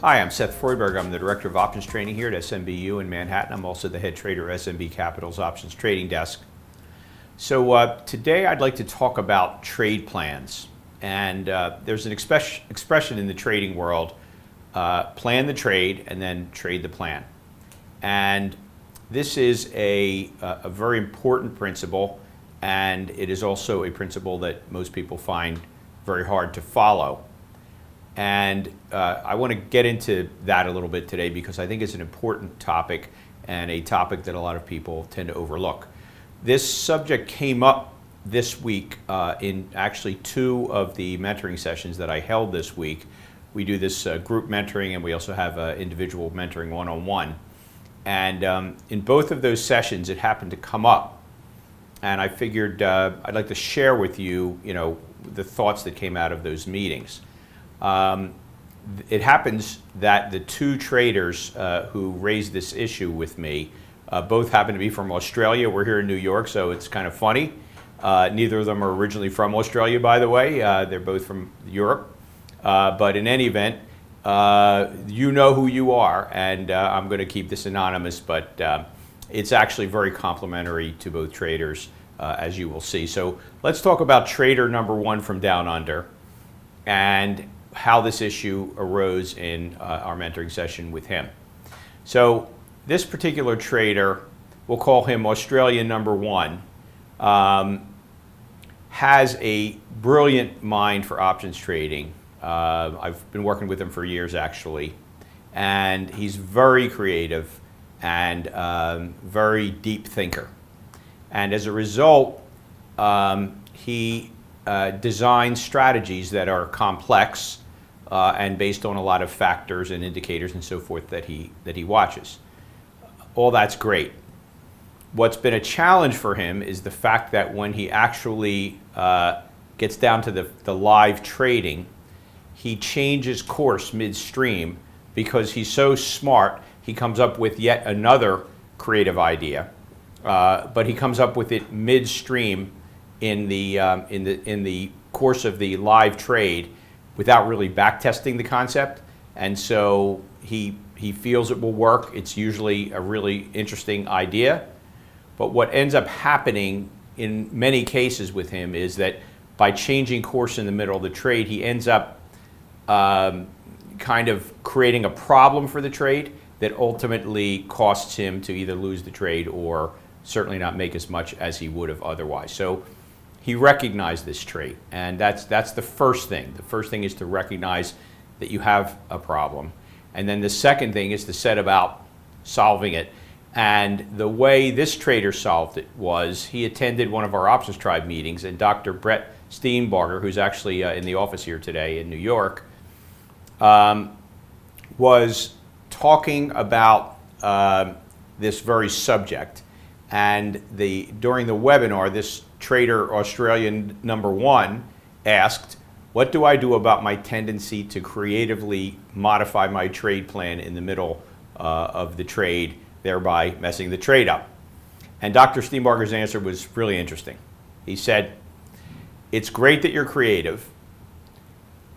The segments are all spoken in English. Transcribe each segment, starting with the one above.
Hi, I'm Seth Freudberg. I'm the Director of Options Training here at SMBU in Manhattan. I'm also the head trader at SMB Capital's Options Trading Desk. So today I'd like to talk about trade plans. And there's an expression in the trading world, plan the trade and then trade the plan. And this is a very important principle, and it is also a principle that most people find very hard to follow. And I want to get into that a little bit today because I think it's an important topic and a topic that a lot of people tend to overlook. This subject came up this week in actually two of the mentoring sessions that I held this week. We do this group mentoring, and we also have individual mentoring one-on-one. And in both of those sessions, it happened to come up. And I figured I'd like to share with you, the thoughts that came out of those meetings. It happens that the two traders who raised this issue with me both happen to be from Australia. We're here in New York, so it's kind of funny. Neither of them are originally from Australia, by the way. They're both from Europe. But in any event, you know who you are, and I'm going to keep this anonymous, but it's actually very complimentary to both traders, as you will see. So let's talk about trader number one from Down Under and how this issue arose in our mentoring session with him. So this particular trader, we'll call him Australian number one, has a brilliant mind for options trading. I've been working with him for years, actually, and he's very creative and very deep thinker. And as a result, he designs strategies that are complex and based on a lot of factors and indicators and so forth that he watches. All that's great. What's been a challenge for him is the fact that when he actually gets down to the live trading, he changes course midstream because he's so smart. He comes up with yet another creative idea, but he comes up with it midstream in the course of the live trade without really backtesting the concept. And so he feels it will work. It's usually a really interesting idea. But what ends up happening in many cases with him is that by changing course in the middle of the trade, he ends up kind of creating a problem for the trade that ultimately costs him to either lose the trade or certainly not make as much as he would have otherwise. So he recognized this trait, and that's the first thing. The first thing is to recognize that you have a problem. And then the second thing is to set about solving it. And the way this trader solved it was he attended one of our Options Tribe meetings, and Dr. Brett Steenbarger, who's actually in the office here today in New York, was talking about this very subject. And during the webinar, this trader, Australian number one, asked, what do I do about my tendency to creatively modify my trade plan in the middle of the trade, thereby messing the trade up? And Dr. Steenbarger's answer was really interesting. He said, it's great that you're creative,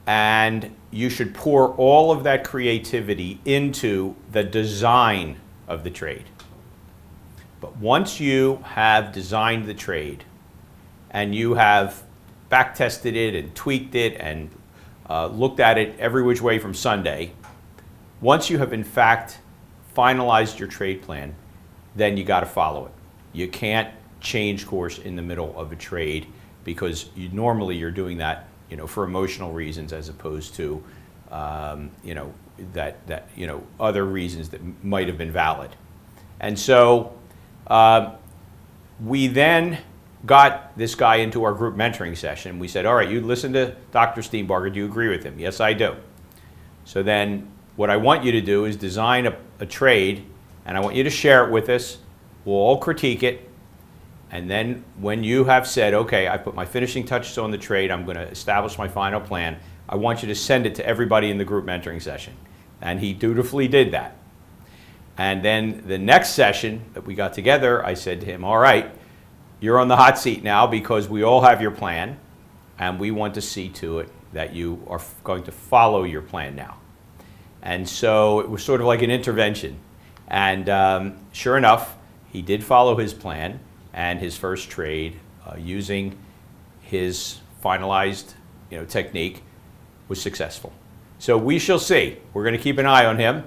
and you should pour all of that creativity into the design of the trade. But once you have designed the trade and you have backtested it and tweaked it and looked at it every which way from Sunday, once you have in fact finalized your trade plan, then you got to follow it. You can't change course in the middle of a trade because normally you're doing that, for emotional reasons as opposed to, other reasons that might have been valid. And so we then got this guy into our group mentoring session. We said, all right, you listen to Dr. Steenbarger. Do you agree with him? Yes, I do. So then what I want you to do is design a trade, and I want you to share it with us. We'll all critique it. And then when you have said, okay, I put my finishing touches on the trade, I'm going to establish my final plan, I want you to send it to everybody in the group mentoring session. And he dutifully did that. And then the next session that we got together, I said to him, all right, you're on the hot seat now because we all have your plan, and we want to see to it that you are going to follow your plan now. And so it was sort of like an intervention. And sure enough, he did follow his plan, and his first trade using his finalized technique was successful. So we shall see. We're going to keep an eye on him.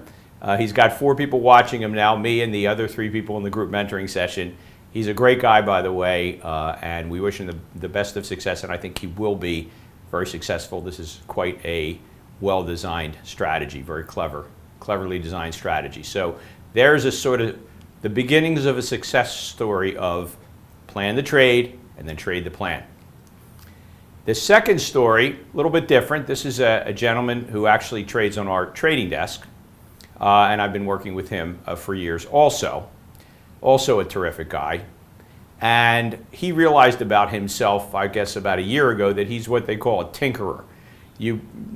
He's got 4 people watching him now, me and the other 3 people in the group mentoring session. He's a great guy, by the way, and we wish him the best of success, and I think he will be very successful. This is quite a well-designed strategy, very cleverly designed strategy. So there's a sort of the beginnings of a success story of plan the trade and then trade the plan. The second story, a little bit different. This is a gentleman who actually trades on our trading desk, and I've been working with him for years also a terrific guy. And he realized about himself, I guess about a year ago, that he's what they call a tinkerer.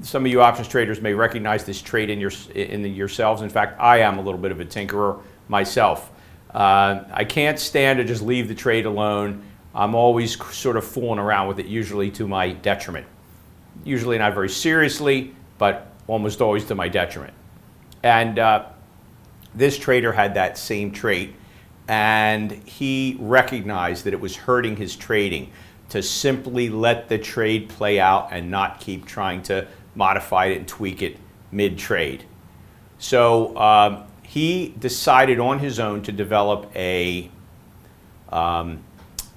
Some of you options traders may recognize this trait in yourselves. In fact, I am a little bit of a tinkerer myself. I can't stand to just leave the trade alone. I'm always sort of fooling around with it, usually to my detriment. Usually not very seriously, but almost always to my detriment. And this trader had that same trait, and he recognized that it was hurting his trading to simply let the trade play out and not keep trying to modify it and tweak it mid-trade. So he decided on his own to develop a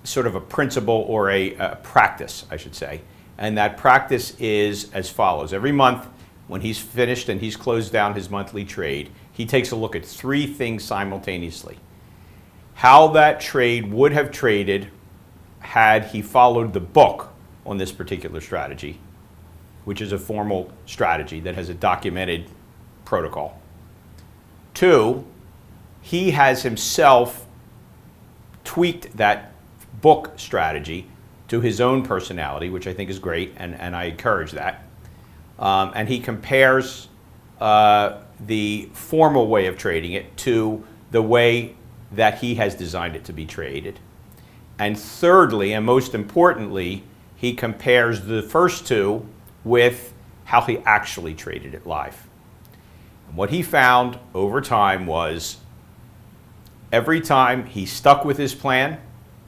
sort of a principle or a practice, I should say. And that practice is as follows. Every month, when he's finished and he's closed down his monthly trade, he takes a look at 3 things simultaneously. How that trade would have traded had he followed the book on this particular strategy, which is a formal strategy that has a documented protocol. 2, he has himself tweaked that book strategy to his own personality, which I think is great, and I encourage that. And he compares the formal way of trading it to the way that he has designed it to be traded. And thirdly, and most importantly, he compares the first 2 with how he actually traded it live. And what he found over time was every time he stuck with his plan,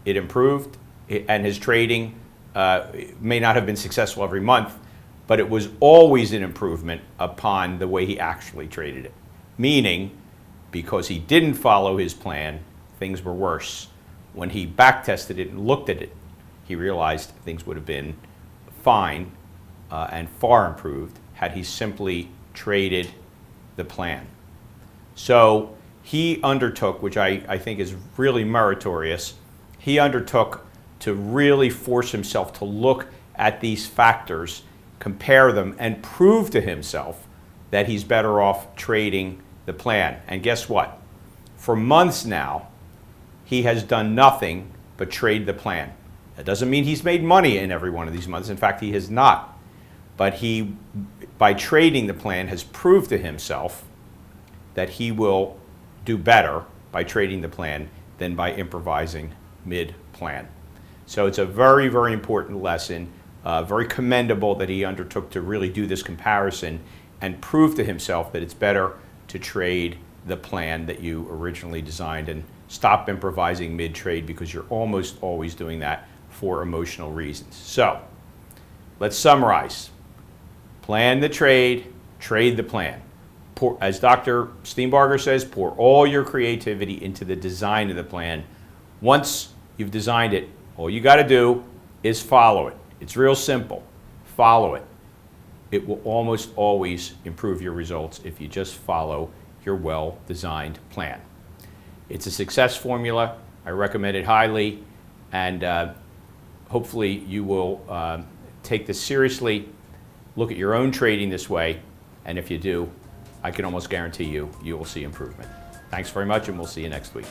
it improved, and his trading may not have been successful every month, but it was always an improvement upon the way he actually traded it. Meaning, because he didn't follow his plan, things were worse. When he back-tested it and looked at it, he realized things would have been fine and far improved had he simply traded the plan. So he undertook, which I think is really meritorious, he undertook to really force himself to look at these factors, compare them, and prove to himself that he's better off trading the plan. And guess what? For months now, he has done nothing but trade the plan. That doesn't mean he's made money in every one of these months. In fact, he has not. But he, by trading the plan, has proved to himself that he will do better by trading the plan than by improvising mid-plan. So it's a very, very important lesson, very commendable that he undertook to really do this comparison and prove to himself that it's better to trade the plan that you originally designed and stop improvising mid-trade, because you're almost always doing that for emotional reasons. So let's summarize. Plan the trade, trade the plan. As Dr. Steenbarger says, pour all your creativity into the design of the plan. Once you've designed it, all you got to do is follow it. It's real simple. Follow it. It will almost always improve your results if you just follow your well-designed plan. It's a success formula. I recommend it highly, and hopefully you will take this seriously, look at your own trading this way, and if you do, I can almost guarantee you will see improvement. Thanks very much, and we'll see you next week.